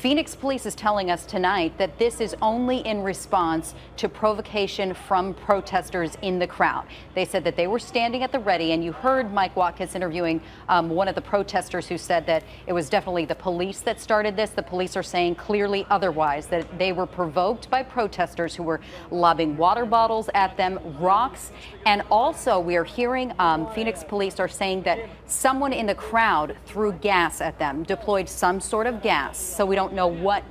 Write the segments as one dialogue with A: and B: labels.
A: Phoenix police is telling us tonight that this is only in response to provocation from protesters in the crowd. They said that they were standing at the ready, and you heard Mike Watkins interviewing one of the protesters who said that it was definitely the police that started this. The police are saying clearly otherwise, that they were provoked by protesters who were lobbing water bottles at them, rocks, and also we are hearing Phoenix police are saying that someone in the crowd threw gas at them, deployed some sort of gas. So we don't know what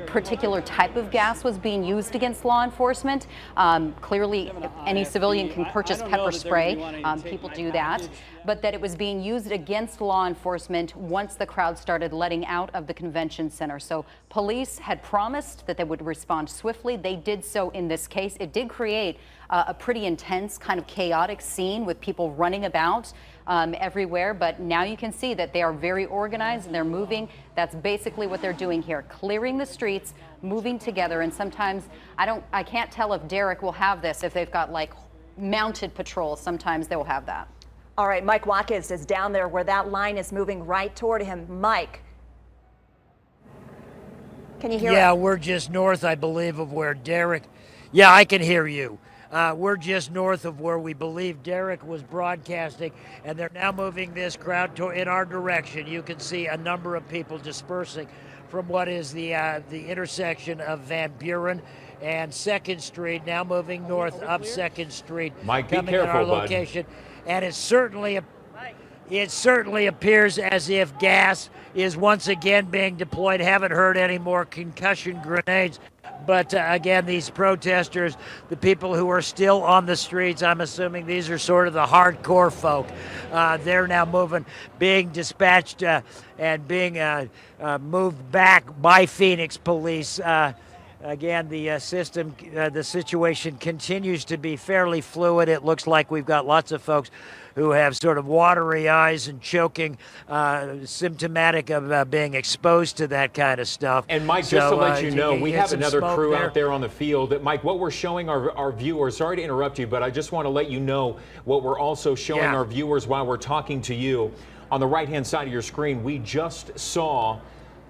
A: particular type of gas was being used against law enforcement. Clearly, any civilian can purchase pepper spray. People do that. But that it was being used against law enforcement once the crowd started letting out of the convention center. So police had promised that they would respond swiftly. They did so in this case. It did create a pretty intense, kind of chaotic scene with people running about everywhere. But now you can see that they are very organized and they're moving. That's basically what they're doing here, clearing the streets, moving together. And sometimes I can't tell if Derek will have this, if they've got like mounted patrols. Sometimes they will have that.
B: All right, Mike Watkins is down there where that line is moving right toward him. Mike, can you hear
C: Yeah,
B: him?
C: we're just north, I believe, of where Derek. Yeah, I can hear you. We're just north of where we believe Derek was broadcasting, and they're now moving this crowd in our direction. You can see a number of people dispersing from what is the intersection of Van Buren and 2nd Street, now moving north up 2nd Street,
D: Mike, be
C: coming
D: careful,
C: in our
D: bud.
C: location. And it certainly appears as if gas is once again being deployed. Haven't heard any more concussion grenades. But again, these protesters, the people who are still on the streets, I'm assuming these are sort of the hardcore folk. They're now moving, being dispatched and being moved back by Phoenix police. Again, the situation continues to be fairly fluid. It looks like we've got lots of folks who have sort of watery eyes and choking, symptomatic of being exposed to that kind of stuff.
D: And Mike, just to let you know, we have another crew
C: there
D: out there on the field. Mike, what we're showing our viewers, sorry to interrupt you, but I just want to let you know what we're also showing our viewers while we're talking to you. On the right-hand side of your screen, we just saw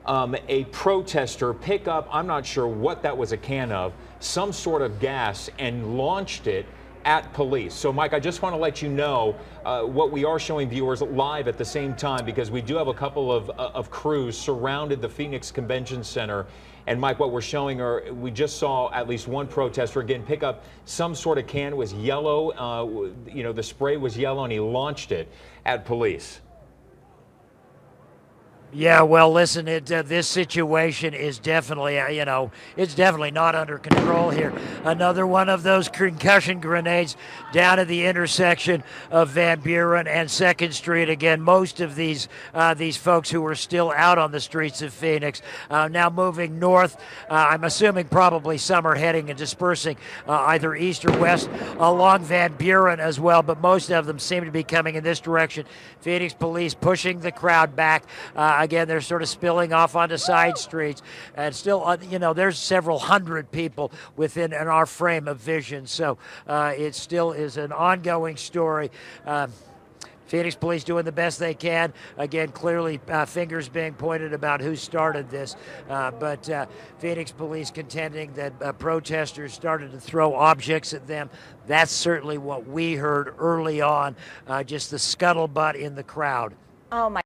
D: a protester pick up, I'm not sure what that was a can of, some sort of gas and launched it at police. So, Mike, I just want to let you know what we are showing viewers live at the same time, because we do have a couple of crews surrounded the Phoenix Convention Center. And, Mike, what we're showing we just saw at least one protester, again, pick up some sort of can. It was yellow. The spray was yellow, and he launched it at police.
C: Yeah, well, listen, this situation is definitely, it's definitely not under control here. Another one of those concussion grenades down at the intersection of Van Buren and 2nd Street. Again, most of these folks who are still out on the streets of Phoenix now moving north. I'm assuming probably some are heading and dispersing either east or west along Van Buren as well, but most of them seem to be coming in this direction. Phoenix police pushing the crowd back. Again, they're sort of spilling off onto side streets, and still, there's several hundred people within our frame of vision. So it still is an ongoing story. Phoenix police doing the best they can. Again, clearly fingers being pointed about who started this. But Phoenix police contending that protesters started to throw objects at them. That's certainly what we heard early on, just the scuttlebutt in the crowd.
B: Oh, my.